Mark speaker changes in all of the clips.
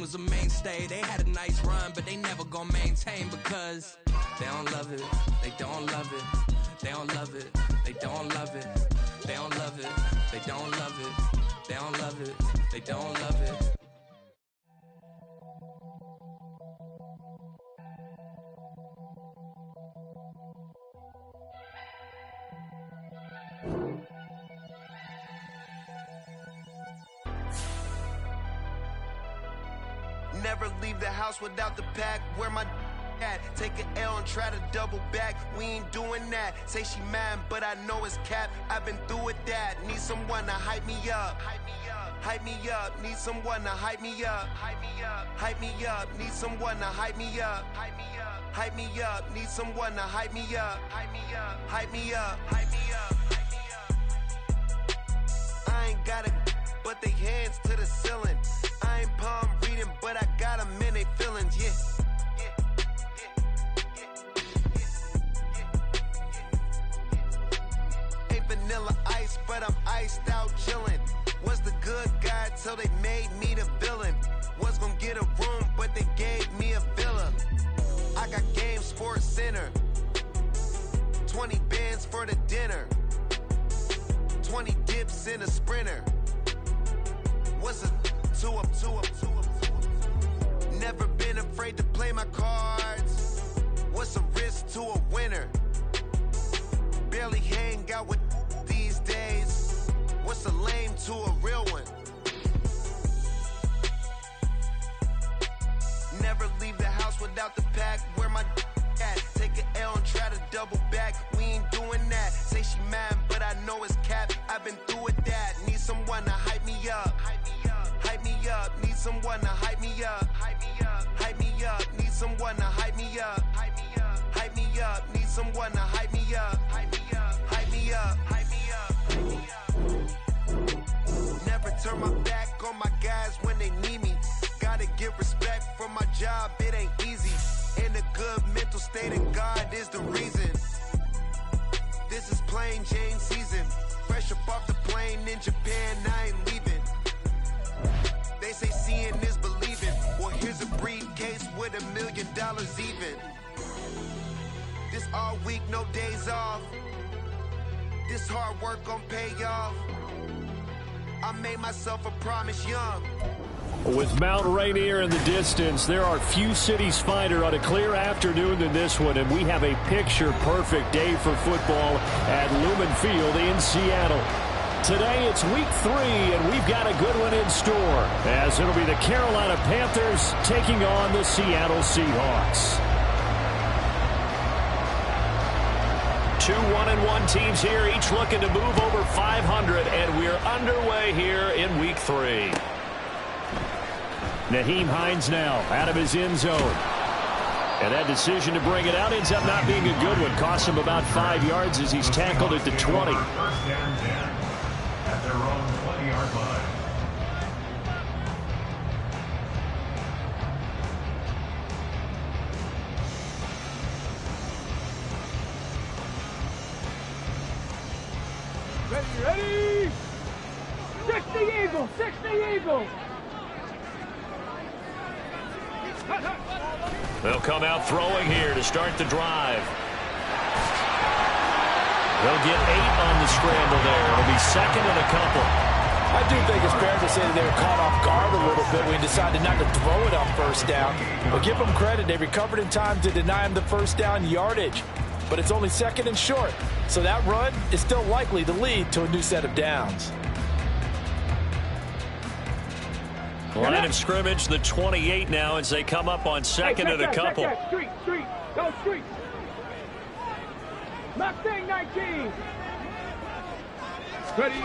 Speaker 1: was a mainstay. They had a nice run, but they never gonna maintain because they don't love it, they don't love it, they don't love it, they don't love it, they don't love it, they don't love it, they don't love it, they don't love it.
Speaker 2: Never leave the house without the pack. Where my at? Take an L and try to double back. We ain't doing that. Say she mad, but I know it's cap. I've been through with that. Need someone to hype me up. Hype me up. Hype me up. Need someone to hype me up. Hype me up. Hype me up. Need someone to hype me up. Hype me up. Hype me up. Need someone to hype me up. Hype me up. Hype me up. Hype me up. Hype me up. I ain't got it, but they hands to the ceiling. I ain't palm reading, but I got them in they feelings, yeah. Ain't vanilla ice, but I'm iced out chillin'. Was the good guy till they made me the villain. Was gonna get a room, but they gave me a villa. I got game Sports Center. 20 bands for the dinner. 20 dips in a Sprinter. What's a two up? Never been afraid to play my cards. What's a risk to a winner? Barely hang out with these days. What's a lame to a real one? Never leave the house without the pack. Where my at? Take an L and try to double back. We ain't doing that. Say she mad, but I know it's cap. I've been through with that. Need someone to hype me up. Hype me up. Hype me up. Need someone to hype me up. Hype me up. Hype me up. Need someone to hype me up. Hype me up. Hype me up. Need someone to hype me up. Hype me up. Hype me up. Hype me up. Hype me up. Never turn my back on my guys when they need me. Gotta get respect for my job. It ain't easy. In a good mental state, and God is the reason. This is plain Jane season. Fresh up off the plane in Japan, I ain't leaving. They say seeing is believing. Well, here's a briefcase with $1 million even. This all week, no days off. This hard work gon' pay off. I made myself a promise young.
Speaker 3: With Mount Rainier in the distance, there are few cities finer on a clear afternoon than this one, and we have a picture-perfect day for football at Lumen Field in Seattle. Today it's week 3, and we've got a good one in store, as it'll be the Carolina Panthers taking on the Seattle Seahawks. 2 1-1 teams here, each looking to move over 500, and we're underway here in week 3. Nyheim Hines now out of his end zone. And that decision to bring it out ends up not being a good one. Costs him about 5 yards as he's tackled at the 20.
Speaker 4: First down 10 at their own 20-yard line.
Speaker 5: Ready! 60 Eagles! 60 Eagles!
Speaker 3: They'll come out throwing here to start the drive. They'll get 8 on the scramble there. It'll be second and a couple.
Speaker 6: I do think it's fair to say that they were caught off guard a little bit when he decided not to throw it on first down. But give them credit. They recovered in time to deny him the first down yardage. But it's only second and short. So that run is still likely to lead to a new set of downs.
Speaker 3: Line of scrimmage, the 28 now as they come up on second and a couple.
Speaker 5: Street, go street. Mustang 19. Ready.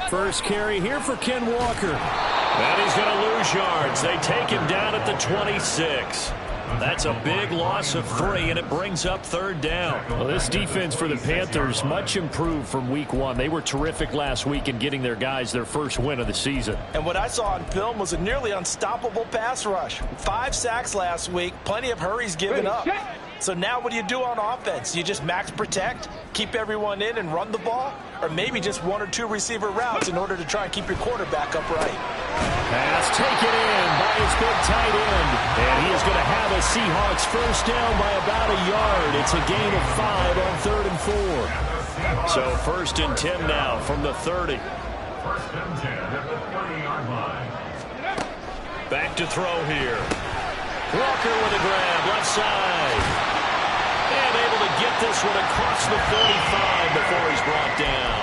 Speaker 3: First carry here for Ken Walker. And he's going to lose yards. They take him down at the 26. That's a big loss of 3, and it brings up third down. Well, this defense for the Panthers, much improved from week 1. They were terrific last week in getting their guys their first win of the season.
Speaker 6: And what I saw on film was a nearly unstoppable pass rush. 5 sacks last week, plenty of hurries given up. So now what do you do on offense? You just max protect, keep everyone in and run the ball? Or maybe just 1 or 2 receiver routes in order to try and keep your quarterback upright?
Speaker 3: Pass taken in by Seahawks first down by about a yard. It's a gain of 5 on 3rd and 4. So 1st and 10 now from the 30.
Speaker 4: 1st and 10 at the 30-yard line.
Speaker 3: Back to throw here. Walker with a grab, left side. And able to get this one across the 45 before he's brought down.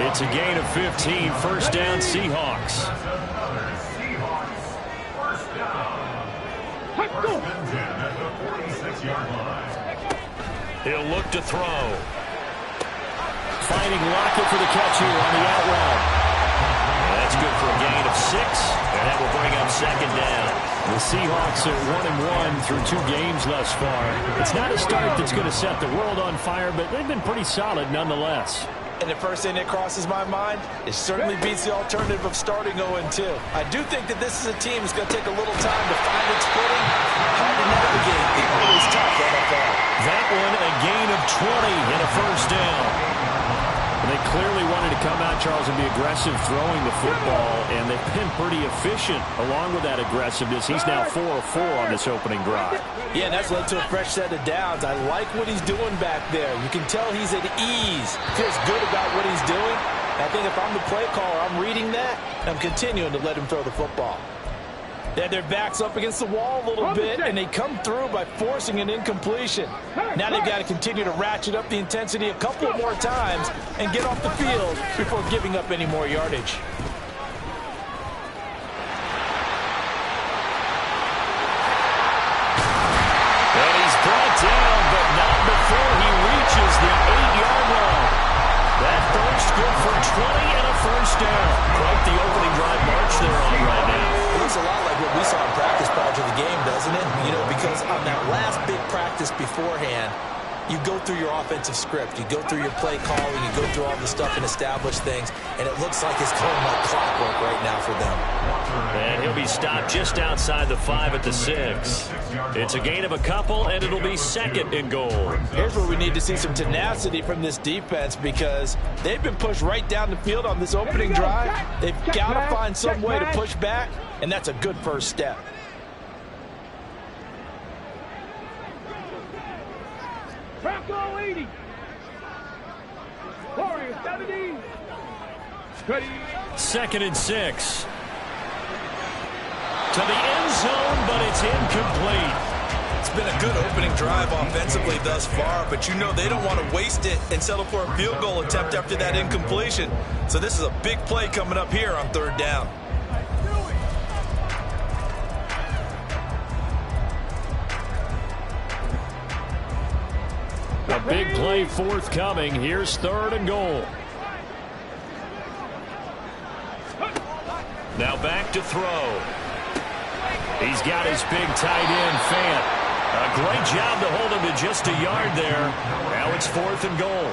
Speaker 3: It's a gain of 15, 1st down Seahawks.
Speaker 4: Seahawks, 1st down. 1st and 10 at the 46-yard line.
Speaker 3: He'll look to throw. Finding Lockett for the catch here on the out route. That's good for a gain of 6, and that will bring up 2nd down. The Seahawks are 1-1 through 2 games thus far. It's not a start that's going to set the world on fire, but they've been pretty solid nonetheless.
Speaker 6: And the first thing that crosses my mind, it certainly beats the alternative of starting 0-2. I do think that this is a team that's going to take a little time to find its footing. Hard to navigate. It's always tough, NFL.
Speaker 3: That one, a gain of 20 and a 1st down. They clearly wanted to come out, Charles, and be aggressive throwing the football, and they've been pretty efficient along with that aggressiveness. He's now 4 of 4 on this opening drive.
Speaker 6: Yeah, and that's led to a fresh set of downs. I like what he's doing back there. You can tell he's at ease. Feels good about what he's doing. I think if I'm the play caller, I'm reading that, and I'm continuing to let him throw the football. They had their backs up against the wall a little bit, and they come through by forcing an incompletion. Now they've got to continue to ratchet up the intensity a couple more times and get off the field before giving up any more yardage.
Speaker 3: And he's brought down, but not before he reaches the 8-yard line. That first good for 20 and a 1st down. Quite the opening drive march they're on right now.
Speaker 6: It looks a lot like what we saw in practice prior to the game, doesn't it? You know, because on that last big practice beforehand, you go through your offensive script. You go through your play calling. You go through all the stuff and establish things. And it looks like it's going like clockwork right now for them.
Speaker 3: And he'll be stopped just outside the 5 at the 6. It's a gain of a couple, and it'll be 2nd and goal.
Speaker 6: Here's where we need to see some tenacity from this defense because they've been pushed right down the field on this opening drive. They've got to find some way to push back, and that's a good first step.
Speaker 5: Bronco 80. Warrior 70. Ready.
Speaker 3: 2nd and 6. To the end zone, but it's incomplete.
Speaker 6: It's been a good opening drive offensively thus far, but you know they don't want to waste it and settle for a field goal attempt after that incompletion. So this is a big play coming up here on 3rd down.
Speaker 3: A big play forthcoming. Here's 3rd and goal. Now back to throw. He's got his big tight end, Fant. A great job to hold him to just a yard there. Now it's 4th and goal.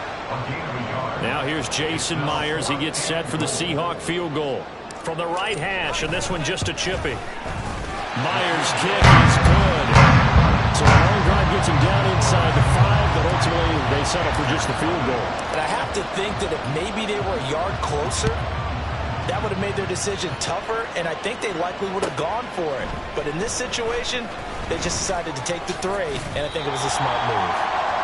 Speaker 3: Now here's Jason Myers. He gets set for the Seahawk field goal. From the right hash, and this one just a chippy. Myers' kick is good. So the long drive gets him down inside the 5, but ultimately they settle for just the field goal.
Speaker 6: And I have to think that if maybe they were a yard closer, that would have made their decision tougher, and I think they likely would have gone for it. But in this situation, they just decided to take the 3, and I think it was a smart move.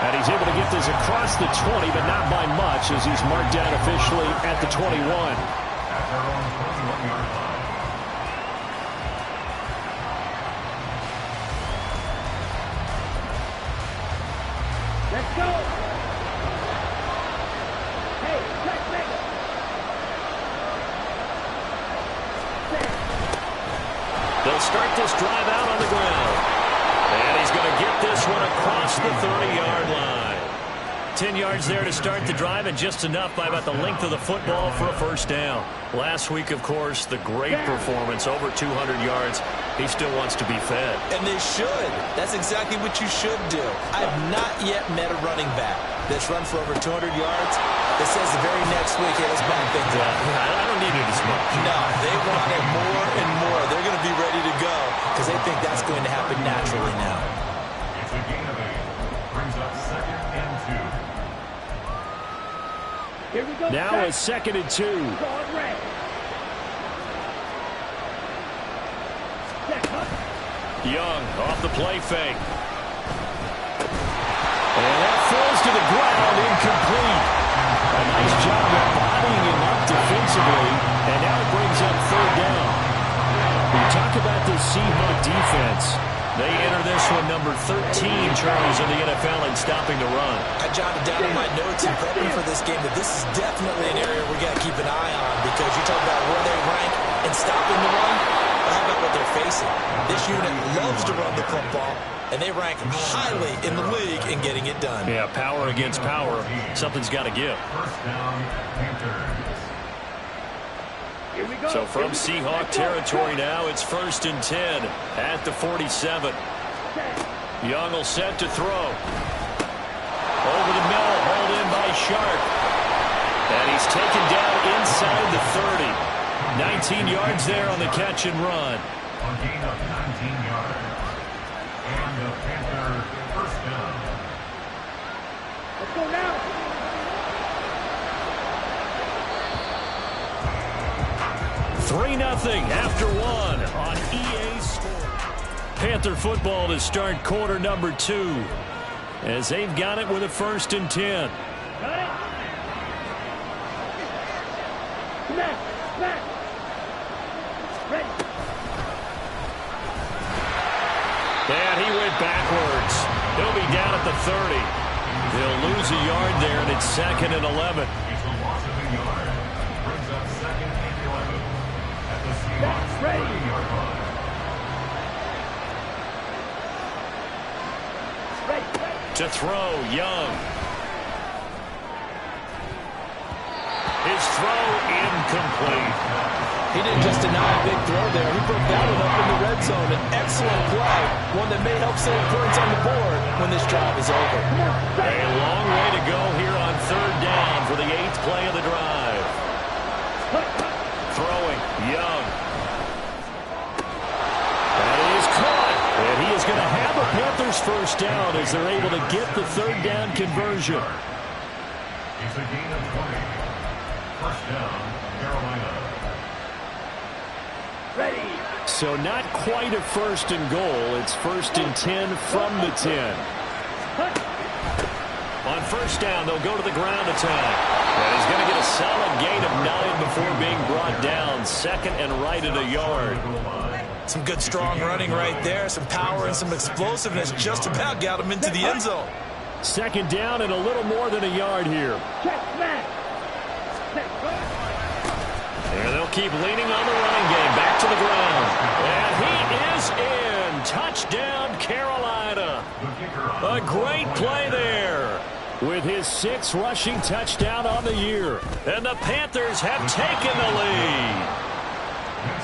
Speaker 3: And he's able to get this across the 20, but not by much, as he's marked down officially at the 21.
Speaker 4: At their own 21-yard line.
Speaker 5: Let's go. Hey, checkmate.
Speaker 3: They'll start this drive out on the ground. And he's going to get this one across the 30-yard line. 10 yards there to start the drive, and just enough by about the length of the football for a 1st down. Last week, of course, the great performance, over 200 yards. He still wants to be fed.
Speaker 6: And they should. That's exactly what you should do. I have not yet met a running back that's run for over 200 yards that says the very next week, hey, let's back things up.
Speaker 3: I don't need it as much.
Speaker 6: No, they want it more and more. They're going to be ready to go because they think that's going to happen naturally now.
Speaker 4: It's a gain of 8. Brings up 2nd and 2.
Speaker 5: Here we go.
Speaker 3: Now a 2nd and 2.
Speaker 5: Going red.
Speaker 3: Young off the play fake. And that falls to the ground, incomplete. A nice job of bodying him up defensively, and now it brings up third down. We talk about this Seahawks defense. They enter this one number 13, Charles, in the NFL in stopping the run.
Speaker 6: I jotted down in my notes in prepping for this game that this is definitely an area we got to keep an eye on, because you talk about where they rank in stopping the run. Well, how about what they're facing? This unit loves to run the football, and they rank highly in the league in getting it done.
Speaker 3: Yeah, power against power. Something's got to give.
Speaker 4: First down, Panthers.
Speaker 3: So from Seahawk territory now, it's 1st and 10 at the 47. Young will set to throw. Over the middle, hauled in by Sharp. And he's taken down inside the 30. 19 yards there on the catch and run.
Speaker 4: On gain of 19 yards. And the Panthers first down.
Speaker 5: Let's go now.
Speaker 3: 3-0 after one on EA Sports. Panther football to start quarter number 2 as they've got it with a 1st and 10.
Speaker 5: Got it. Snap, snap. Ready.
Speaker 3: And he went backwards. He'll be down at the 30. They'll lose a yard there, and it's 2nd and 11.
Speaker 4: It's a loss of a yard. Brings up 2nd and 11 at the Seahawks 30-yard line.
Speaker 3: To throw, Young. His throw incomplete.
Speaker 6: He didn't just deny a big throw there. He broke that one up in the red zone. An excellent play, one that may help save points on the board when this drive is over.
Speaker 3: A long way to go here on 3rd down for the 8th play of the drive. Throwing, Young. That is caught. And he is going to have a Panthers first down as they're able to get the 3rd down conversion.
Speaker 4: It's a gain of 20. First down, Carolina.
Speaker 5: Ready.
Speaker 3: So not quite a 1st and goal. It's 1st and 10 from the 10. On 1st down, they'll go to the ground attack. And he's going to get a solid gain of 9 before being brought down. 2nd and right at a yard.
Speaker 6: Some good strong running right there. Some power and some explosiveness just about got him into the end zone.
Speaker 3: 2nd down and a little more than a yard here.
Speaker 5: Check, smash.
Speaker 3: And they'll keep leaning on the running game. Back to the ground. And he is in. Touchdown, Carolina. A great play there with his 6th rushing touchdown on the year. And the Panthers have taken the lead.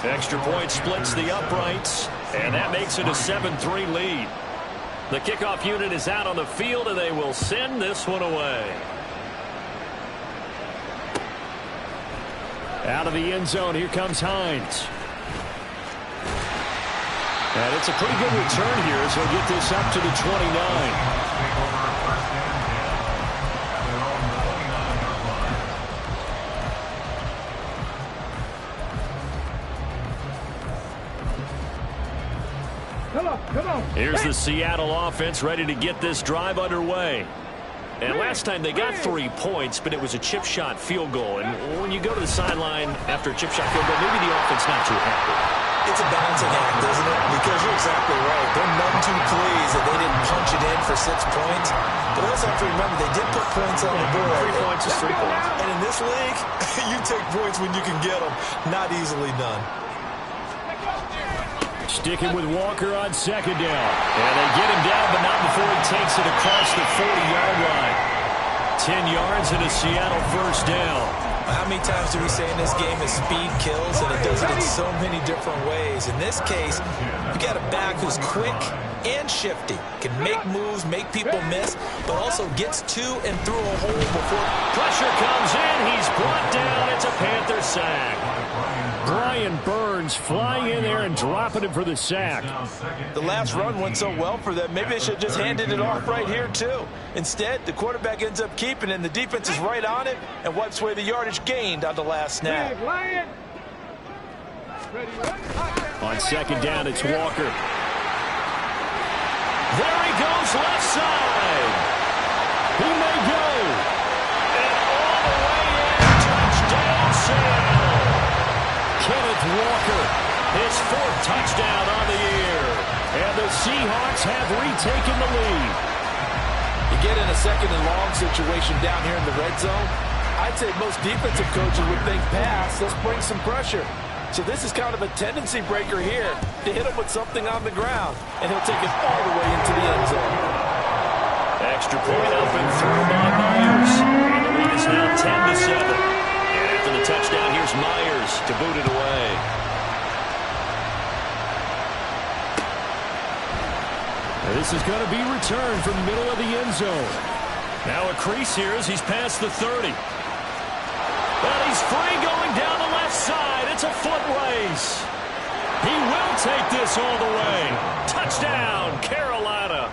Speaker 3: Extra point splits the uprights, and that makes it a 7-3 lead. The kickoff unit is out on the field, and they will send this one away. Out of the end zone, here comes Hines. And it's a pretty good return here as he'll get this up to the 29.
Speaker 5: Come on.
Speaker 3: Here's the Seattle offense ready to get this drive underway. And last time they got 3 points, but it was a chip shot field goal. And when you go to the sideline after a chip shot field goal, maybe the offense not too happy.
Speaker 6: It's a balancing act, isn't it? Because you're exactly right. They're none too pleased that they didn't punch it in for 6 points. But also have to remember, they did put points on the board.
Speaker 3: 3 points is 3 points.
Speaker 6: And in this league, you take points when you can get them. Not easily done.
Speaker 3: Sticking with Walker on 2nd down. And they get him down, but not before he takes it across the 40-yard line. 10 yards and a Seattle first down.
Speaker 6: How many times do we say in this game that speed kills, and it does it in so many different ways? In this case, you got a back who's quick and shifty, can make moves, make people miss, but also gets to and through a hole before
Speaker 3: pressure comes in. He's brought down. It's a Panther sack. Brian Burns flying in there and dropping him for the sack.
Speaker 6: The last run went so well for them. Maybe they should have just handed it off right here, too. Instead, the quarterback ends up keeping it, and the defense is right on it and wipes away the yardage gained on the last snap.
Speaker 3: On 2nd down, it's Walker. There he goes, left side. He may go. And all the way in, touchdown Seattle. Kenneth Walker, his 4th touchdown on the year. And the Seahawks have retaken the lead.
Speaker 6: You get in a 2nd and long situation down here in the red zone, I'd say most defensive coaches would think pass, let's bring some pressure. So this is kind of a tendency breaker here to hit him with something on the ground, and he'll take it all the way into the end zone.
Speaker 3: Extra point up and through by Myers. And the lead is now 10-7. And after the touchdown, here's Myers to boot it away. Now this is going to be returned from the middle of the end zone. Now a crease here as he's past the 30. And he's free going down the left side. It's a foot race. He will take this all the way. Touchdown, Carolina.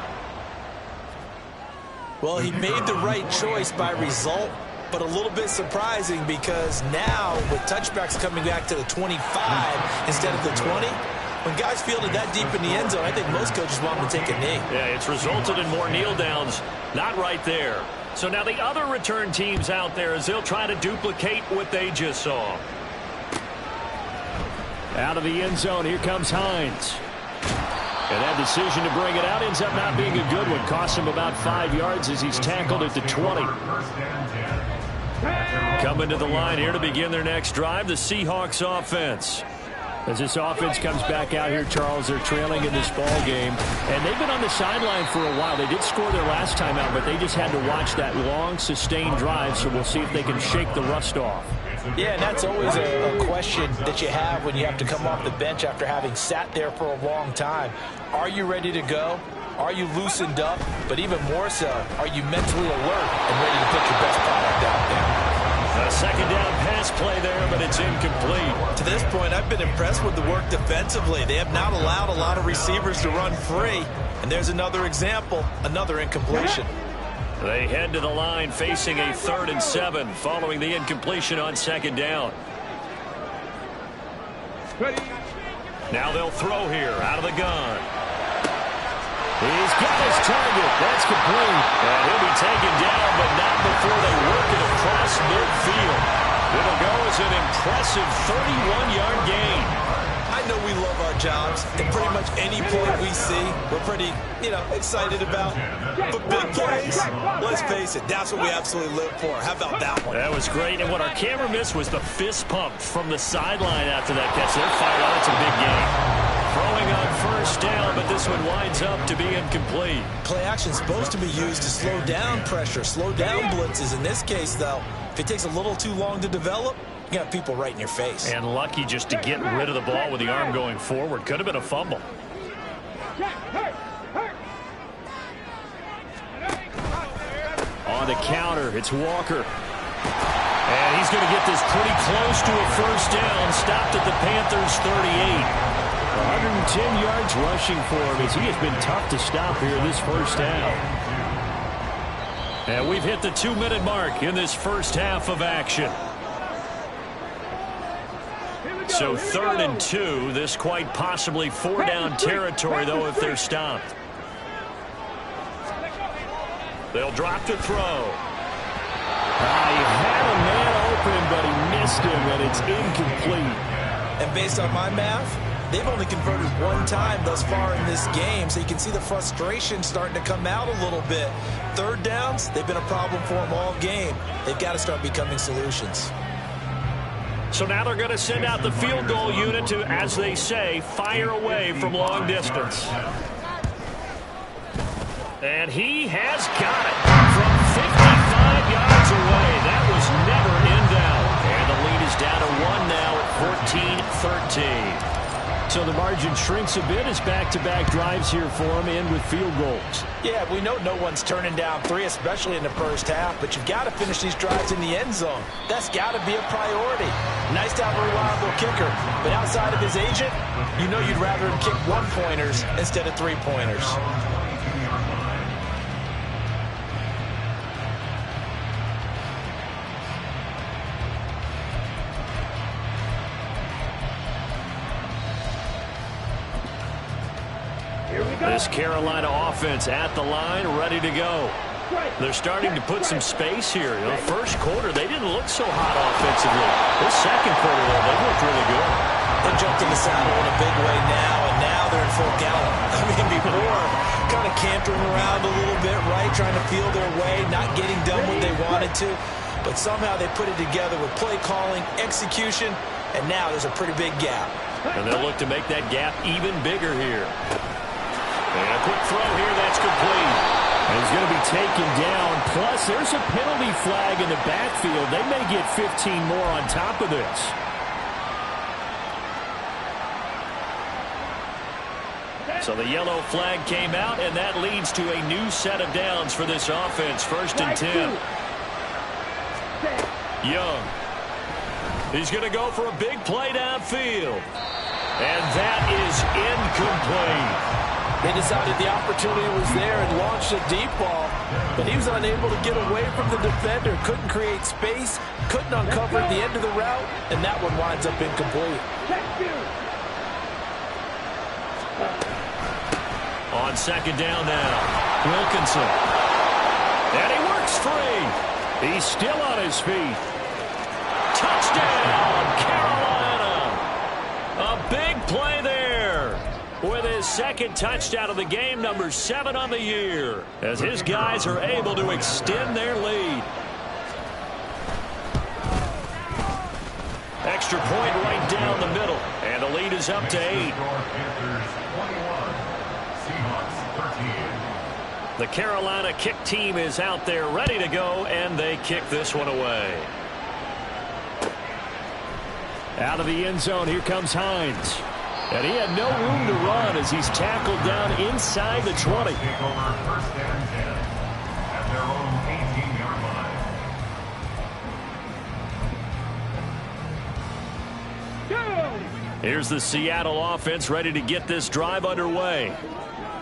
Speaker 6: Well, he made the right choice by result, but a little bit surprising because now with touchbacks coming back to the 25 instead of the 20, when guys fielded that deep in the end zone, I think most coaches want them to take a knee.
Speaker 3: Yeah, it's resulted in more kneel downs. Not right there. So now the other return teams out there as they'll try to duplicate what they just saw. Out of the end zone, here comes Hines. And that decision to bring it out ends up not being a good one. Costs him about 5 yards as he's tackled at the 20. Coming to the line here to begin their next drive, the Seahawks offense. As this offense comes back out here, Charles, they're trailing in this ball game. And they've been on the sideline for a while. They did score their last time out, but they just had to watch that long, sustained drive, so we'll see if they can shake the rust off.
Speaker 6: Yeah, and that's always a question that you have when you have to come off the bench after having sat there for a long time. Are you ready to go? Are you loosened up? But even more so, are you mentally alert and ready to put your best product out there?
Speaker 3: A 2nd down pass play there, but it's incomplete.
Speaker 6: To this point, I've been impressed with the work defensively. They have not allowed a lot of receivers to run free. And there's another example, another incompletion.
Speaker 3: They head to the line facing a 3rd and 7 following the incompletion on 2nd down. Now they'll throw here out of the gun. He's got his target. That's complete. And he'll be taken down, but not before they work it across midfield. It'll go as an impressive 31-yard gain.
Speaker 6: I know we love our jobs, and pretty much any play we see, we're pretty, excited about. But big plays, let's face it, that's what we absolutely live for. How about that one?
Speaker 3: That was great, and what our camera missed was the fist pump from the sideline after that catch. They're fired up. It's a big game. Throwing on 1st down, but this one winds up to be incomplete.
Speaker 6: Play action is supposed to be used to slow down pressure, slow down blitzes. In this case, though, if it takes a little too long to develop, you got people right in your face.
Speaker 3: And lucky just to get rid of the ball with the arm going forward. Could have been a fumble. On the counter, it's Walker. And he's going to get this pretty close to a 1st down. Stopped at the Panthers 38. 110 yards rushing for him as he has been tough to stop here in this 1st half. And we've hit the 2-minute mark in this 1st half of action. So 3rd and 2, this quite possibly 4-down territory, though, if they're stopped. They'll drop to throw. He had a man open, but he missed him, and it's incomplete.
Speaker 6: And based on my math, they've only converted 1 time thus far in this game, so you can see the frustration starting to come out a little bit. 3rd downs, they've been a problem for them all game. They've got to start becoming solutions.
Speaker 3: So now they're going to send out the field goal unit to, as they say, fire away from long distance. And he has got it from 55 yards away. That was never in doubt. And the lead is down to 1 now at 14-13. So the margin shrinks a bit as back-to-back drives here for him, and with field goals.
Speaker 6: Yeah, we know no one's turning down 3, especially in the 1st half, but you've got to finish these drives in the end zone. That's got to be a priority. Nice to have a reliable kicker, but outside of his agent, you know you'd rather him kick 1-pointers instead of 3-pointers.
Speaker 3: This Carolina offense at the line, ready to go. They're starting to put some space here. You know, first quarter, they didn't look so hot offensively. This second quarter, though, they looked really good.
Speaker 6: They jumped in the saddle in a big way now, and now they're in full gallop. I mean, before, kind of cantering around a little bit, right, trying to feel their way, not getting done what they wanted to. But somehow they put it together with play calling, execution, and now there's a pretty big gap.
Speaker 3: And they'll look to make that gap even bigger here. And a quick throw here, that's complete. And he's going to be taken down. Plus, there's a penalty flag in the backfield. They may get 15 more on top of this. So the yellow flag came out, and that leads to a new set of downs for this offense. 1st and 10. Young. He's going to go for a big play downfield. And that is incomplete.
Speaker 6: They decided the opportunity was there and launched a deep ball, but he was unable to get away from the defender, couldn't create space, couldn't uncover the end of the route, and that one winds up incomplete.
Speaker 3: On 2nd down now, Wilkinson. And he works free. He's still on his feet. Touchdown, Carolina. A big play there with his 2nd touchdown of the game, number 7 on the year, as his guys are able to extend their lead. Extra point right down the middle, and the lead is up to 8. The Carolina kick team is out there ready to go, and they kick this one away. Out of the end zone, here comes Hines. And he had no room to run as he's tackled down inside the 20.
Speaker 4: Take over 1st and 10 at their own 18-yard line.
Speaker 3: Here's the Seattle offense ready to get this drive underway.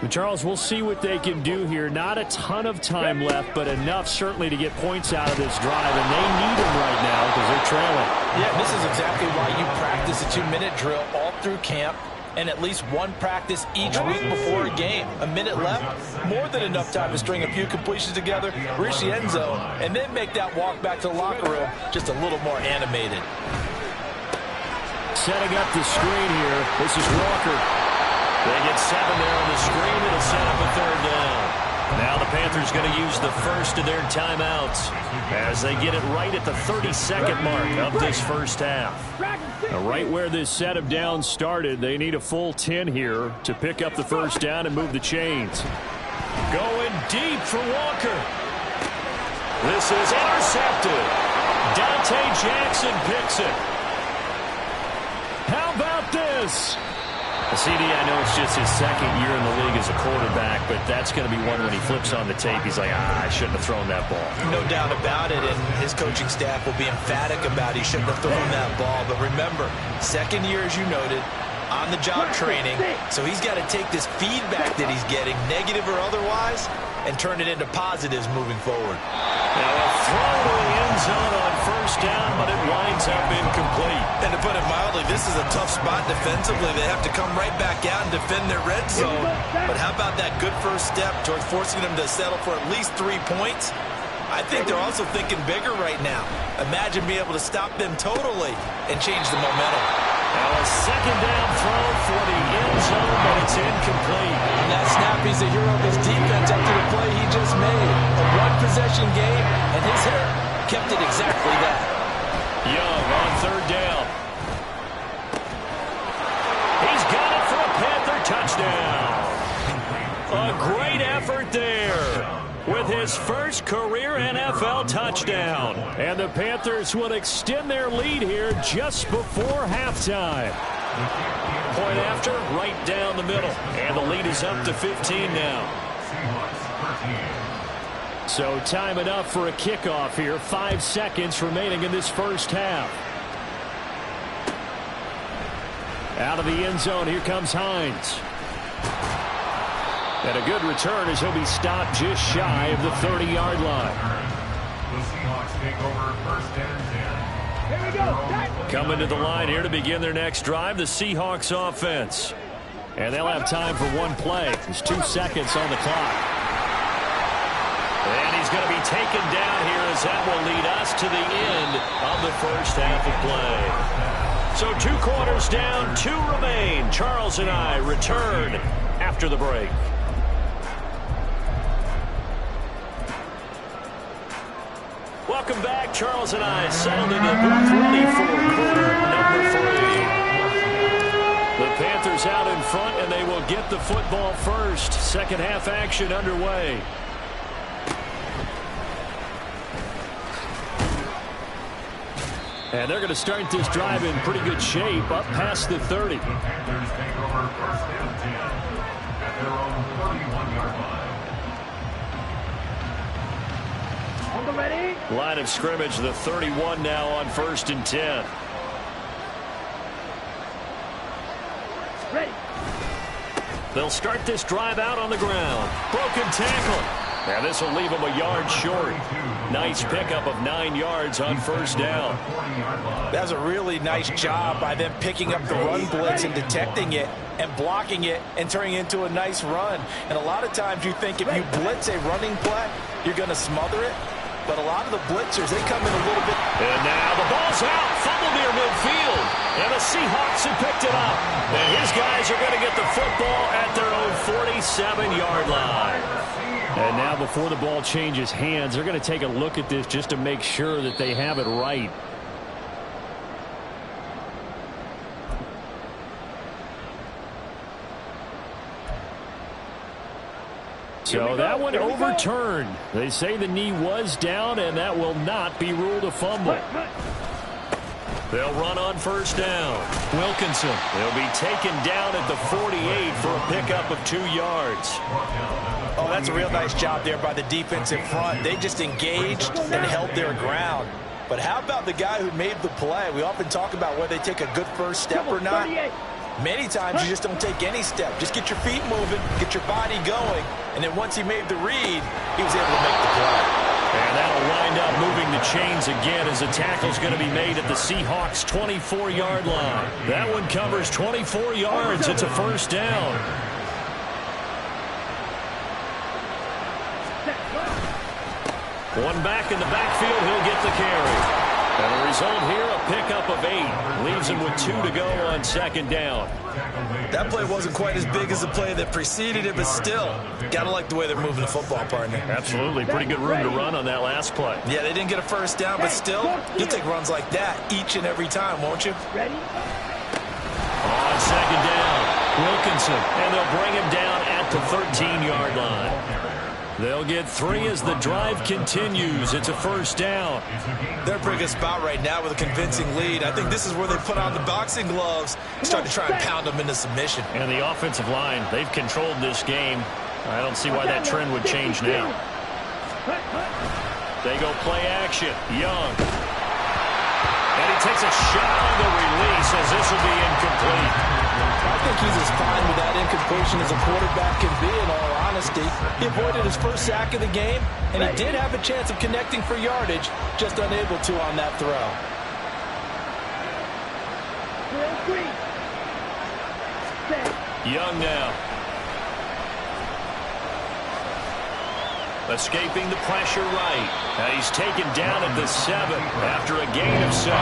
Speaker 3: But Charles, we'll see what they can do here. Not a ton of time left, but enough certainly to get points out of this drive, and they need them right now because they're trailing.
Speaker 6: Yeah, this is exactly why you practice a 2-minute drill all through camp and at least one practice each week before a game. A minute left, more than enough time to string a few completions together, reach the end zone, and then make that walk back to the locker room just a little more animated.
Speaker 3: Setting up the screen here. This is Walker. They get 7 there on the screen. It'll set up a 3rd down. Now the Panthers going to use the first of their timeouts as they get it right at the 32nd mark of this first half. Now right where this set of downs started, they need a full 10 here to pick up the first down and move the chains. Going deep for Walker. This is intercepted. Dante Jackson picks it. How about this? CD, I know it's just his 2nd year in the league as a quarterback, but that's going to be one when he flips on the tape. He's like, I shouldn't have thrown that ball.
Speaker 6: No doubt about it, and his coaching staff will be emphatic about he shouldn't have thrown that ball. But remember, 2nd year, as you noted, on-the-job training, so he's got to take this feedback that he's getting, negative or otherwise, and turn it into positives moving forward.
Speaker 3: Now a throw to the end zone on 1st down, but it winds up incomplete.
Speaker 6: And to put it mildly, this is a tough spot defensively. They have to come right back out and defend their red zone. But how about that good first step towards forcing them to settle for at least 3 points? I think they're also thinking bigger right now. Imagine being able to stop them totally and change the momentum.
Speaker 3: Now a 2nd down throw for the end zone, but it's incomplete.
Speaker 6: And that snap, he's the hero of his defense after the play he just made. A one-possession game, and his hit kept it exactly that.
Speaker 3: Young on 3rd down. He's got it for a Panther touchdown. A great effort there with his first career NFL touchdown. And the Panthers will extend their lead here just before halftime. Point after, right down the middle. And the lead is up to 15 now. So time enough for a kickoff here. 5 seconds remaining in this first half. Out of the end zone, here comes Hines. And a good return as he'll be stopped just shy of the 30-yard line.
Speaker 4: The Seahawks take over 1st and 10.
Speaker 5: Here we go.
Speaker 3: Coming to the line here to begin their next drive, the Seahawks offense. And they'll have time for one play. There's 2 seconds on the clock. And he's going to be taken down here as that will lead us to the end of the first half of play. So 2 quarters down, 2 remain. Charles and I return after the break. Welcome back. Charles and I settled into booth ready for quarter number 3. The Panthers out in front, and they will get the football first. Second half action underway. And they're going to start this drive in pretty good shape, up past the 30.
Speaker 4: The Panthers take over first and 10 at their own 31-yard line.
Speaker 5: On the ready.
Speaker 3: Line of scrimmage, the 31 now on first and 10.
Speaker 5: Ready.
Speaker 3: They'll start this drive out on the ground. Broken tackle. And this will leave them a yard short. Nice pickup of 9 yards on first down.
Speaker 6: That's a really nice job by them picking up the run blitz and detecting it and blocking it and turning it into a nice run. And a lot of times you think if you blitz a running play, you're going to smother it. But a lot of the blitzers, they come in a little bit.
Speaker 3: And now the ball's out. Fumble near midfield. And the Seahawks have picked it up. And his guys are going to get the football at their own 47-yard line. And now before the ball changes hands, they're going to take a look at this just to make sure that they have it right. So that one overturned. They say the knee was down, and that will not be ruled a fumble. They'll run on first down. Wilkinson. They'll be taken down at the 48 for a pickup of 2 yards.
Speaker 6: Oh, that's a real nice job there by the defense in front. They just engaged and held their ground. But how about the guy who made the play? We often talk about whether they take a good first step or not. Many times you just don't take any step. Just get your feet moving, get your body going, and then once he made the read, he was able to make the play.
Speaker 3: And that'll wind up moving the chains again as the tackle's going to be made at the Seahawks' 24-yard line. That one covers 24 yards. It's a first down. One back in the backfield, he'll get the carry. And the result here, a pickup of 8. Leaves him with 2 to go on second down.
Speaker 6: That play wasn't quite as big as the play that preceded it, but still, got to like the way they're moving the football, partner.
Speaker 3: Absolutely. Pretty good room to run on that last play.
Speaker 6: Yeah, they didn't get a first down, but still, you'll take runs like that each and every time, won't you?
Speaker 5: Ready.
Speaker 3: On second down, Wilkinson. And they'll bring him down at the 13-yard line. They'll get 3 as the drive continues. It's a first down.
Speaker 6: They're in a pretty good spot right now with a convincing lead. I think this is where they put on the boxing gloves and start to try and pound them into submission.
Speaker 3: And the offensive line, they've controlled this game. I don't see why that trend would change now. They go play action. Young. And he takes a shot on the release as this will be incomplete.
Speaker 6: I think he's as fine with that incompletion as a quarterback can be, in all honesty. He avoided his first sack of the game, and he did have a chance of connecting for yardage, just unable to on that throw.
Speaker 3: Young now. Escaping the pressure right. Now he's taken down at the 7 after a gain of 7.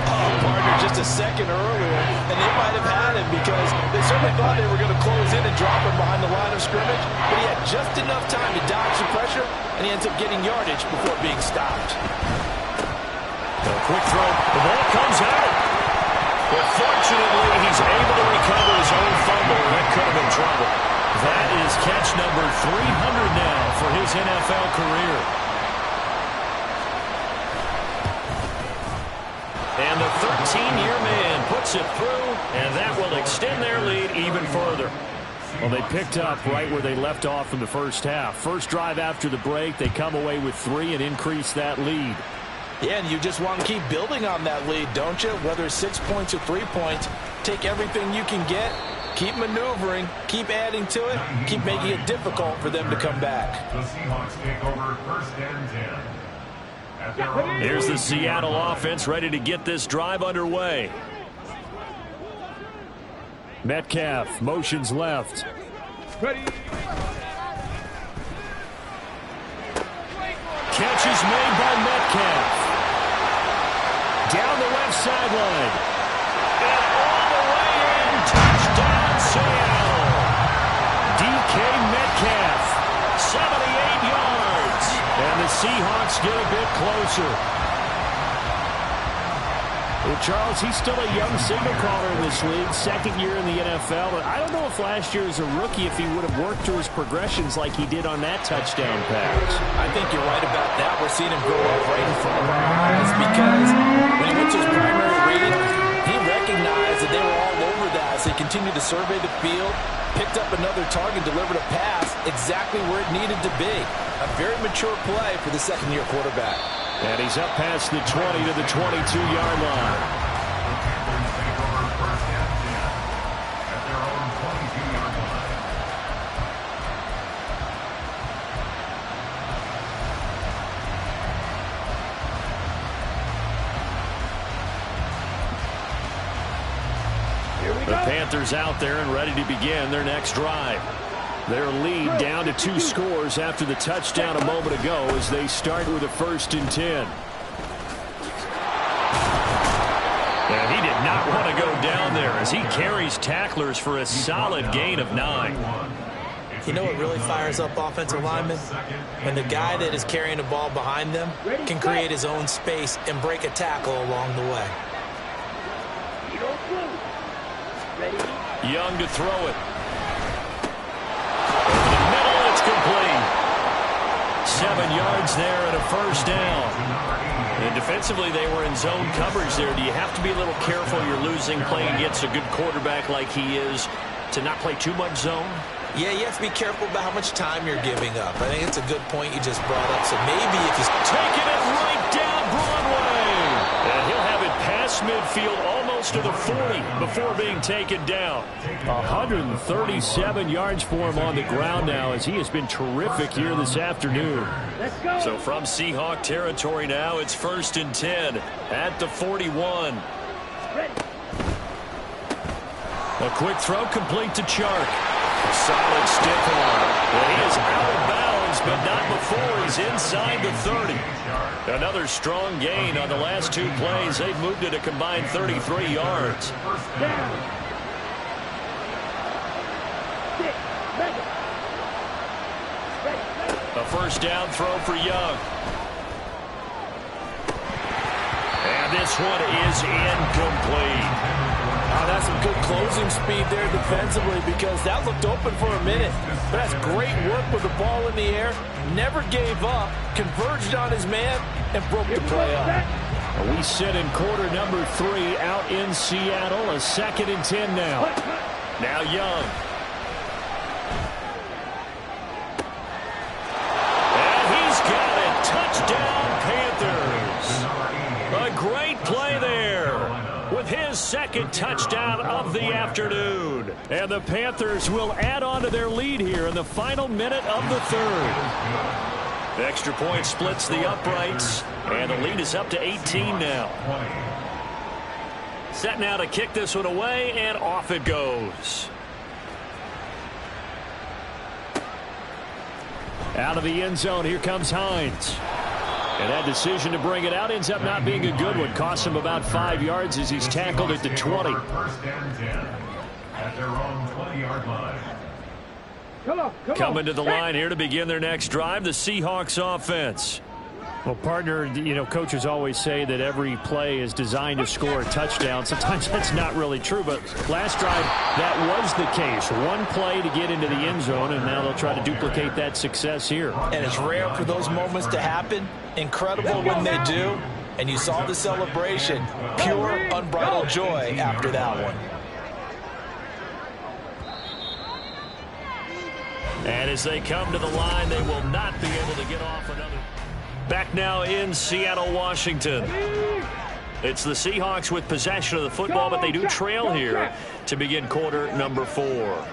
Speaker 6: Oh, partner, just a second earlier, and they might have had him because they certainly thought they were going to close in and drop him behind the line of scrimmage, but he had just enough time to dodge the pressure, and he ends up getting yardage before being stopped.
Speaker 3: A quick throw. The ball comes out. But fortunately, he's able to recover his own fumble, and that could have been trouble. That is catch number 300 now for his NFL career. And the 13-year man puts it through, and that will extend their lead even further. Well, they picked up right where they left off in the first half. First drive after the break, they come away with 3 and increase that lead.
Speaker 6: Yeah, and you just want to keep building on that lead, don't you? Whether it's 6 points or 3 points, take everything you can get, keep maneuvering, keep adding to it, keep making it difficult for them to come back.
Speaker 4: The Seahawks take over first and 10.
Speaker 3: Here's the Seattle offense ready to get this drive underway. Metcalf motions left.
Speaker 5: Ready.
Speaker 3: Catch is made by Metcalf. Down the left sideline. And all the way in. Touchdown, Seattle. DK Metcalf, 78 yards. And the Seahawks get a bit closer. Well, Charles, he's still a young signal caller in this league, second year in the NFL. But I don't know if last year as a rookie, if he would have worked through his progressions like he did on that touchdown pass.
Speaker 6: I think you're right about that. We're seeing him grow up right in front of our eyes because when he went to his primary read, he recognized that they were all over that. So he continued to survey the field, picked up another target, delivered a pass exactly where it needed to be. A very mature play for the second-year quarterback.
Speaker 3: And he's up past the 20 to the 22-yard line. The Panthers out there and ready to begin their next drive. Their lead down to 2 scores after the touchdown a moment ago as they start with a 1st and 10. And he did not want to go down there as he carries tacklers for a solid gain of 9.
Speaker 6: You know what really fires up offensive linemen? When the guy that is carrying the ball behind them can create his own space and break a tackle along the way.
Speaker 3: Young to throw it. Over the middle, it's complete. 7 yards there and a 1st down. And defensively, they were in zone coverage there. Do you have to be a little careful? You're losing playing against a good quarterback like he is to not play too much zone?
Speaker 6: Yeah, you have to be careful about how much time you're giving up. I think it's a good point you just brought up. So maybe if he's
Speaker 3: taking it right down Broadway. And he'll have it past midfield almost to the 40 before being taken down. 137 yards for him on the ground now as he has been terrific here this afternoon. So from Seahawk territory now, it's 1st and 10 at the 41. A quick throw complete to Chark. A solid stiff arm. And he is out of bounds, but not before he's inside the 30. Another strong gain on the last 2 plays. They've moved it a combined 33 yards. A 1st down throw for Young. And this one is incomplete.
Speaker 6: That's some good closing speed there defensively because that looked open for a minute. But that's great work with the ball in the air. Never gave up, converged on his man, and broke the play up.
Speaker 3: We sit in quarter number 3 out in Seattle. A 2nd and 10 now. Now Young. And he's got it. Touchdown Panthers. A great play there with his 2nd touchdown of the afternoon. And the Panthers will add on to their lead here in the final minute of the 3rd. The extra point splits the uprights, and the lead is up to 18 now. Set now to kick this one away, and off it goes. Out of the end zone, here comes Hines. And that decision to bring it out ends up not being a good one. Costs him about 5 yards as he's tackled at the 20.
Speaker 4: 1st and 10 at their own 20-yard line.
Speaker 3: Coming to the line here to begin their next drive, the Seahawks offense. Well, partner, you know, coaches always say that every play is designed to score a touchdown. Sometimes that's not really true, but last drive, that was the case. One play to get into the end zone, and now they'll try to duplicate that success here.
Speaker 6: And it's rare for those moments to happen. Incredible when they do. And you saw the celebration. Pure, unbridled joy after that one.
Speaker 3: And as they come to the line, they will not be able to get off another. Back now in Seattle, Washington. It's the Seahawks with possession of the football, but they do trail here to begin quarter number 4.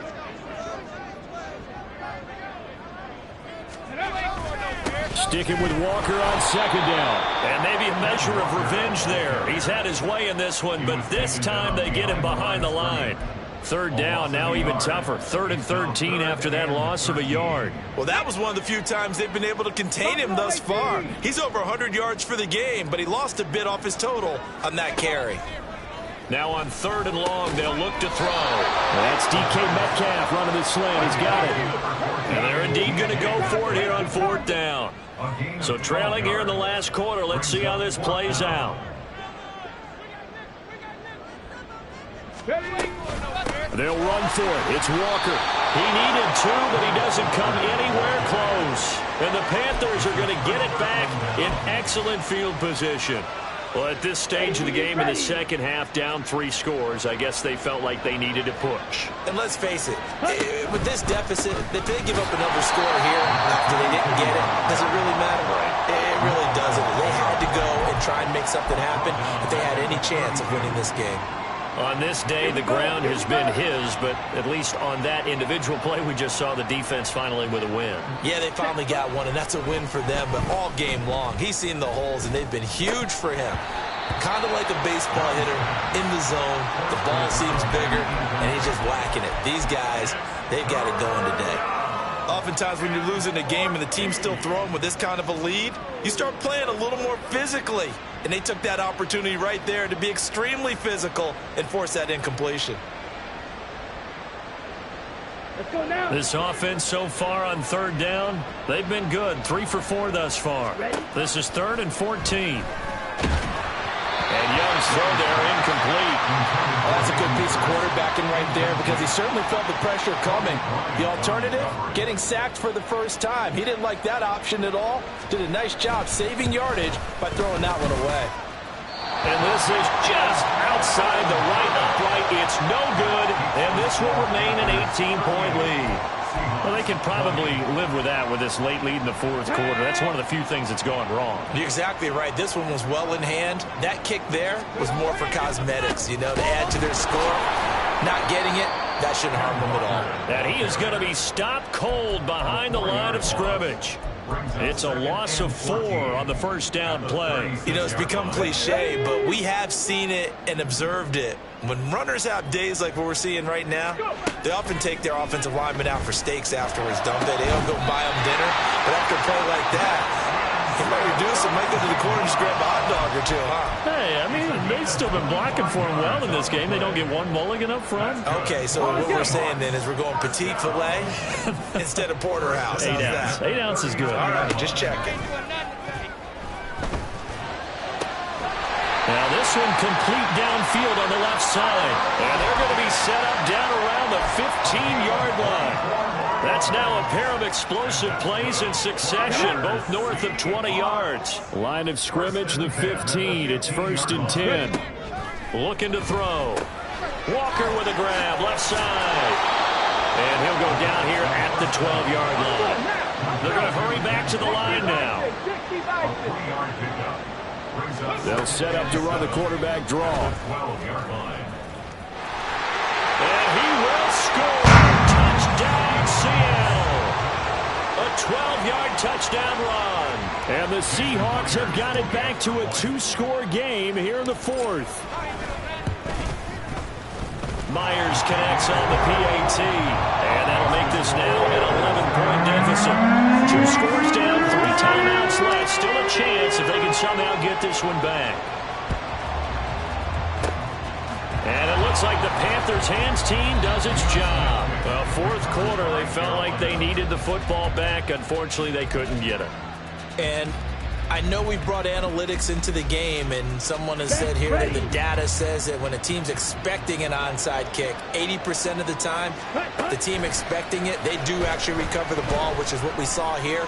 Speaker 3: Sticking with Walker on 2nd down. And maybe a measure of revenge there. He's had his way in this one, but this time they get him behind the line. third down, now even tougher. 3rd and 13 after that loss of a yard.
Speaker 6: Well, that was one of the few times they've been able to contain him thus far. He's over 100 yards for the game, but he lost a bit off his total on that carry.
Speaker 3: Now on 3rd and long, they'll look to throw. That's DK Metcalf running the slant. He's got it. And they're indeed going to go for it here on 4th down. So trailing here in the last quarter. Let's see how this plays out. They'll run for it. It's Walker. He needed 2, but he doesn't come anywhere close. And the Panthers are going to get it back in excellent field position. Well, at this stage of the game in the second half, down 3 scores, I guess they felt like they needed to push.
Speaker 6: And let's face it, with this deficit, if they give up another score here after they didn't get it, does it really matter? It really doesn't. They had to go and try and make something happen if they had any chance of winning this game.
Speaker 3: On this day, the ground has been his, but at least on that individual play, we just saw the defense finally with a win. Yeah, they finally got one, and that's a win for them, but all game long, he's seen the holes, and they've been huge for him. Kind of like a baseball hitter in the zone. The ball seems bigger, and he's just whacking it. These guys, they've got it going today. Oftentimes when you're losing a game and the team's still throwing with this kind of a lead, you start playing a little more physically. And they took that opportunity right there to be extremely physical and force that incompletion.
Speaker 5: Let's go now.
Speaker 3: This offense so far on 3rd down, they've been good. 3 for 4 thus far. This is 3rd and 14. And Young's throw there incomplete.
Speaker 6: Well, that's a good piece of quarterbacking right there because he certainly felt the pressure coming. The alternative, getting sacked for the first time. He didn't like that option at all. Did a nice job saving yardage by throwing that one away.
Speaker 3: And this is just outside the right upright. It's no good, and this will remain an 18-point lead. Well, they can probably live with that with this late lead in the 4th quarter. That's one of the few things that's gone wrong.
Speaker 6: You're exactly right. This one was well in hand. That kick there was more for cosmetics, you know, to add to their score. Not getting it, that shouldn't harm them at all.
Speaker 3: And he is going to be stopped cold behind the line of scrimmage. It's a loss of 4 on the first down play.
Speaker 6: You know, it's become cliche, but we have seen it and observed it. When runners have days like what we're seeing right now, they often take their offensive linemen out for steaks afterwards, don't they? They don't go buy them dinner. But after a play like that, he might reduce it, might go to the corner and just grab a hot dog or 2, huh?
Speaker 3: Hey, I mean, they've still been blocking for him well in this game. They don't get one mulligan up front.
Speaker 6: Okay, so what we're saying then is we're going petite filet instead of porterhouse.
Speaker 3: 8 ounce. 8 ounce is good.
Speaker 6: All right, just checking.
Speaker 3: Now this one complete downfield on the left side. And they're going to be set up down around the 15-yard line. That's now a pair of explosive plays in succession, both north of 20 yards. Line of scrimmage, the 15. It's 1st and 10. Looking to throw. Walker with a grab, left side. And he'll go down here at the 12-yard line. They're going to hurry back to the line now. They'll set up to run the quarterback draw. And he will score. Touchdown, Seattle. A 12-yard touchdown run. And the Seahawks have got it back to a 2-score game here in the 4th. Myers connects on the PAT. And that'll make this now an 11-point deficit. 2 scores down, 3 timeouts left. Still a chance if they can somehow get this one back. And it looks like the Panthers' hands team does its job. Well, 4th quarter, they felt like they needed the football back. Unfortunately, they couldn't get it.
Speaker 6: And I know we've brought analytics into the game, and someone has said here that the data says that when a team's expecting an onside kick, 80% of the time, the team expecting it, they do actually recover the ball, which is what we saw here.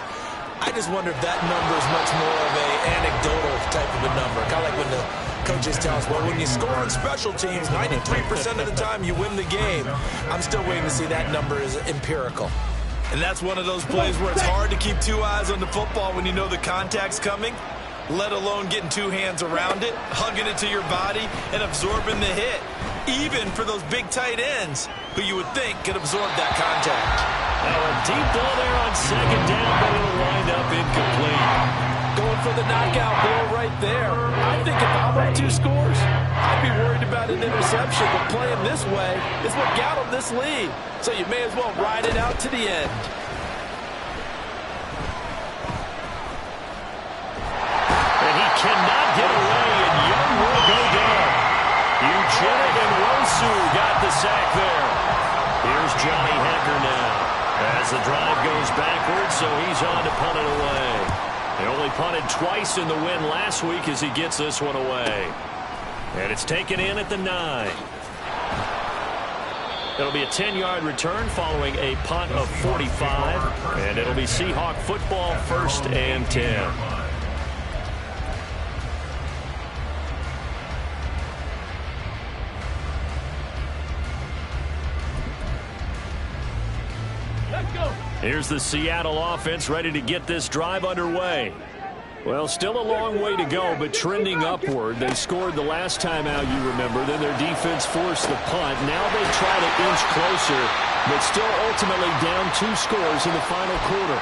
Speaker 6: I just wonder if that number is much more of an anecdotal type of a number. Kind of like when the coaches tell us, well, when you score on special teams, 93% of the time you win the game. I'm still waiting to see that number is empirical. And that's one of those plays where it's hard to keep 2 eyes on the football when you know the contact's coming, let alone getting 2 hands around it, hugging it to your body, and absorbing the hit. Even for those big tight ends who you would think could absorb that contact.
Speaker 3: Now a deep ball there on 2nd down, but it'll wind up incomplete.
Speaker 6: going for the knockout blow right there. I think if I'm up 2 scores, I'd be worried about an interception, but playing this way is what got him this lead. So you may as well ride it out to the end.
Speaker 3: And he cannot get away, and Young will go down. Eugenic and Wosu got the sack there. Here's Johnny Hecker now. As the drive goes backwards, so he's on to punt it away. He only punted twice in the win last week as he gets this one away. And it's taken in at the 9. It'll be a 10-yard return following a punt of 45. And it'll be Seahawk football, 1st and 10. Here's the Seattle offense ready to get this drive underway. Well, still a long way to go, but trending upward. They scored the last time out, you remember. Then their defense forced the punt. Now they try to inch closer, but still ultimately down 2 scores in the final quarter.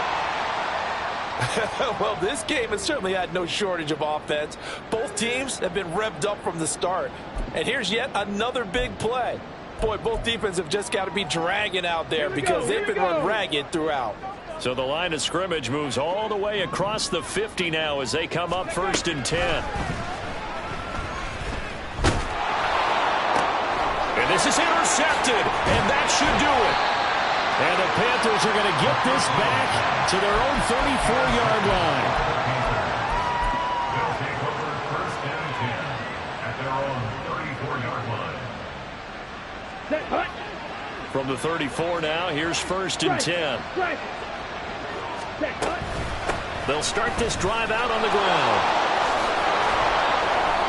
Speaker 6: Well, this game has certainly had no shortage of offense. Both teams have been revved up from the start. And here's yet another big play. Boy, both defenses have just got to be dragging out there because they've been run ragged throughout.
Speaker 3: So the line of scrimmage moves all the way across the 50 now as they come up 1st and 10. And this is intercepted, and that should do it. And the Panthers are going to get this back to their own 34-yard line.
Speaker 4: They'll take over 1st and 10 at their own 34-yard line.
Speaker 3: From the 34 now, here's 1st and 10. They'll start this drive out on the ground.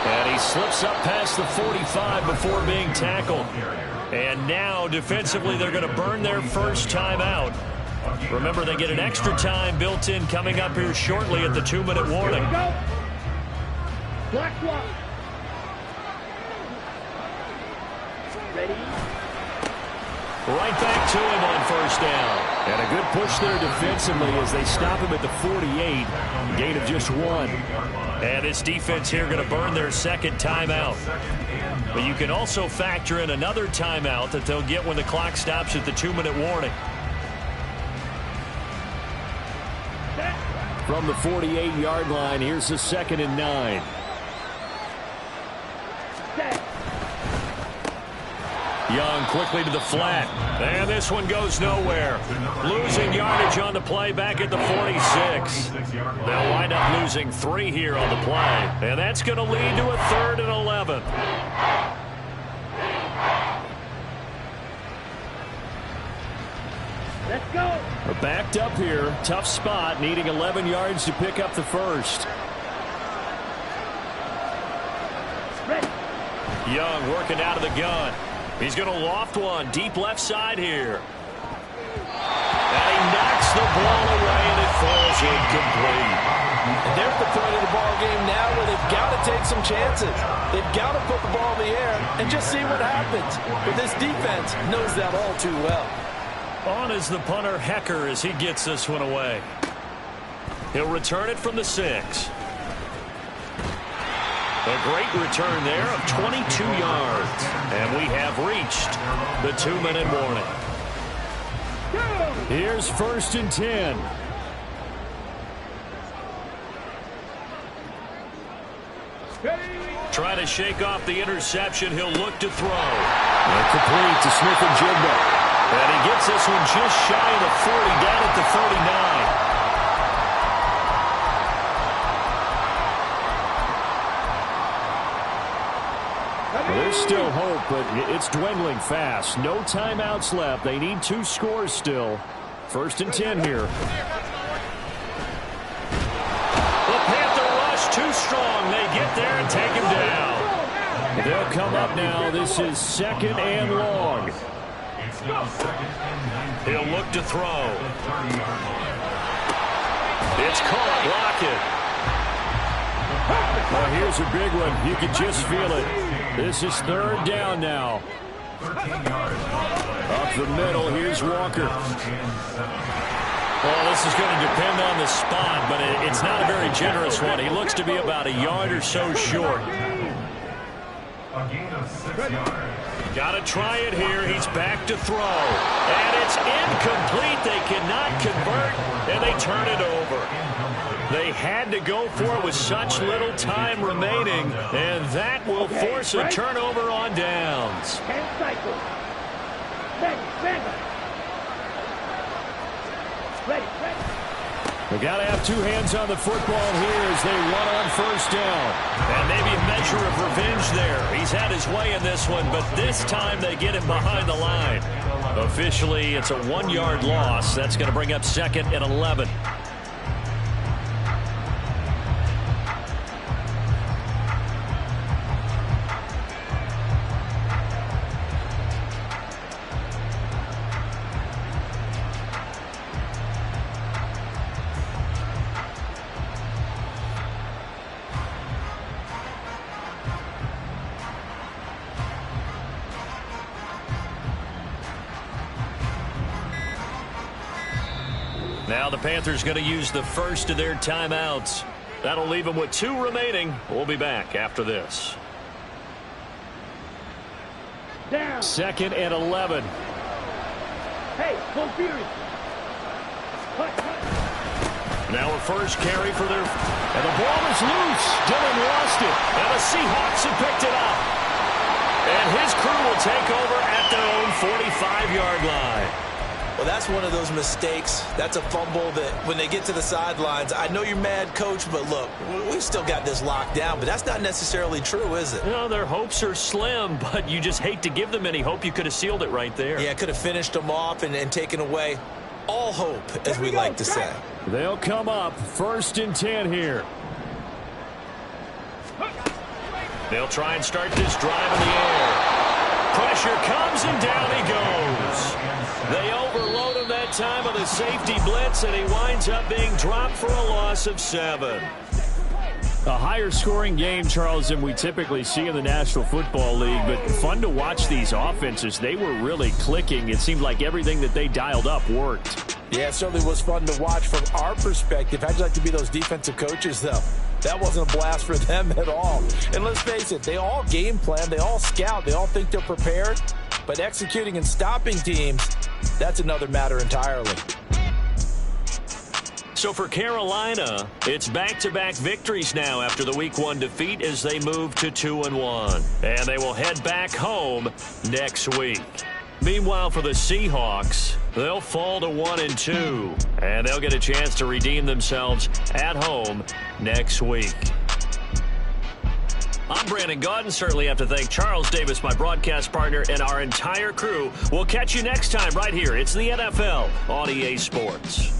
Speaker 3: And he slips up past the 45 before being tackled. And now, defensively, they're going to burn their first time out. Remember, they get an extra time built in coming up here shortly at the 2-minute warning.
Speaker 5: Black block. Ready?
Speaker 3: Right back to him on 1st down. And a good push there defensively as they stop him at the 48. Gain of just 1. And this defense here going to burn their second timeout. But you can also factor in another timeout that they'll get when the clock stops at the 2-minute warning. From the 48-yard line, here's the 2nd and 9. Young quickly to the flat. And this one goes nowhere. Losing yardage on the play back at the 46. They'll wind up losing 3 here on the play. And that's going to lead to a 3rd and 11.
Speaker 5: Let's go.
Speaker 3: We're backed up here. Tough spot, needing 11 yards to pick up the first.
Speaker 5: Ready.
Speaker 3: Young working out of the gun. He's going to loft one deep left side here. And he knocks the ball away, and it falls incomplete.
Speaker 6: And they're at the point of the ball game now where they've got to take some chances. They've got to put the ball in the air and just see what happens. But this defense knows that all too well.
Speaker 3: On is the punter Hecker as he gets this one away. He'll return it from the 6. A great return there of 22 yards. And we have reached the 2-minute warning. Here's 1st and 10. Trying to shake off the interception. He'll look to throw. And complete to Smith-Njigba. And he gets this one just shy of the 40, down at the 39. There's still hope, but it's dwindling fast. No timeouts left. They need 2 scores still. 1st and 10 here. The Panther rush too strong. They get there and take him down. They'll come up now. This is 2nd and long. He'll look to throw. It's caught. Lockett. Well, here's a big one. You can just feel it. This is 3rd down now. Up the middle, here's Walker. Well, this is going to depend on the spot, but it's not a very generous one. He looks to be about a yard or so short.
Speaker 4: A gain of 6 yards.
Speaker 3: Got to try it here. He's back to throw. And it's incomplete. They cannot convert, and they turn it over. They had to go for it with such little time remaining, and that will force a turnover on downs.
Speaker 5: 10 cycles. Ready.
Speaker 3: They got to have two hands on the football here as they run on first down. And maybe a measure of revenge there. He's had his way in this one, but this time they get him behind the line. Officially, it's a 1-yard loss. That's going to bring up 2nd and 11. Now the Panthers going to use the first of their timeouts. That'll leave them with 2 remaining. We'll be back after this.
Speaker 5: Down.
Speaker 3: 2nd and 11.
Speaker 5: Hey, go furious.
Speaker 3: Now a first carry for their... And the ball is loose. Dillon lost it. And the Seahawks have picked it up. And his crew will take over at their own 45-yard line.
Speaker 6: Well, that's one of those mistakes. That's a fumble that when they get to the sidelines, I know you're mad, Coach, but look, we've still got this locked down. But that's not necessarily true, is it?
Speaker 3: No, their hopes are slim, but you just hate to give them any hope. You could have sealed it right there.
Speaker 6: Yeah, could have finished them off and taken away all hope, as we like to say.
Speaker 3: They'll come up 1st and 10 here. They'll try and start this drive in the air. Pressure comes and down he goes. They overload him that time on the safety blitz, and he winds up being dropped for a loss of 7. A higher scoring game, Charles, than we typically see in the National Football League, but fun to watch these offenses. They were really clicking. It seemed like everything that they dialed up worked.
Speaker 6: Yeah, it certainly was fun to watch from our perspective. How'd you like to be those defensive coaches, though? That wasn't a blast for them at all. And let's face it, they all game plan, they all scout, they all think they're prepared. But executing and stopping teams, that's another matter entirely.
Speaker 3: So for Carolina, it's back-to-back victories now after the Week 1 defeat as they move to 2-1. And they will head back home next week. Meanwhile, for the Seahawks, they'll fall to 1-2. And they'll get a chance to redeem themselves at home next week. I'm Brandon Gaudin. Certainly have to thank Charles Davis, my broadcast partner, and our entire crew. We'll catch you next time right here. It's the NFL on EA Sports.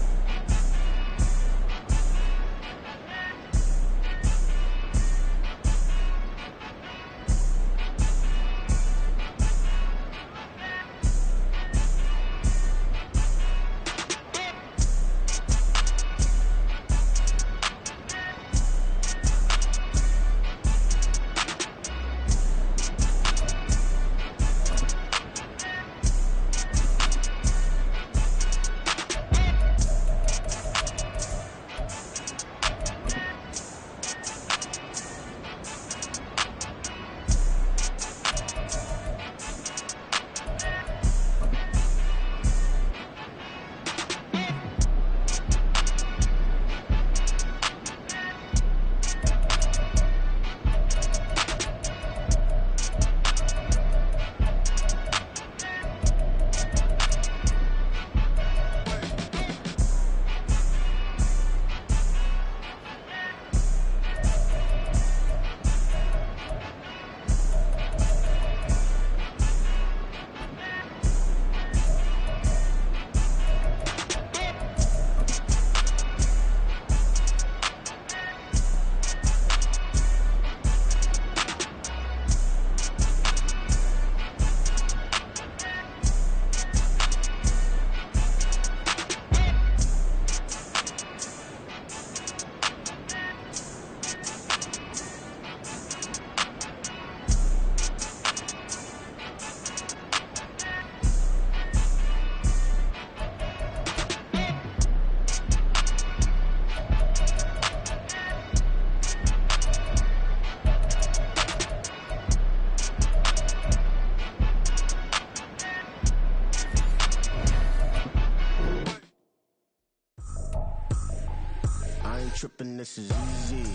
Speaker 7: ain't tripping, this is easy,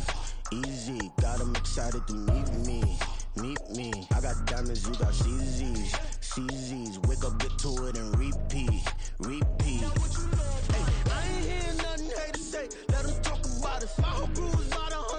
Speaker 7: easy. Got them excited to meet me, meet me. I got diamonds, you got CZs, CZs. Wake up, get to it, and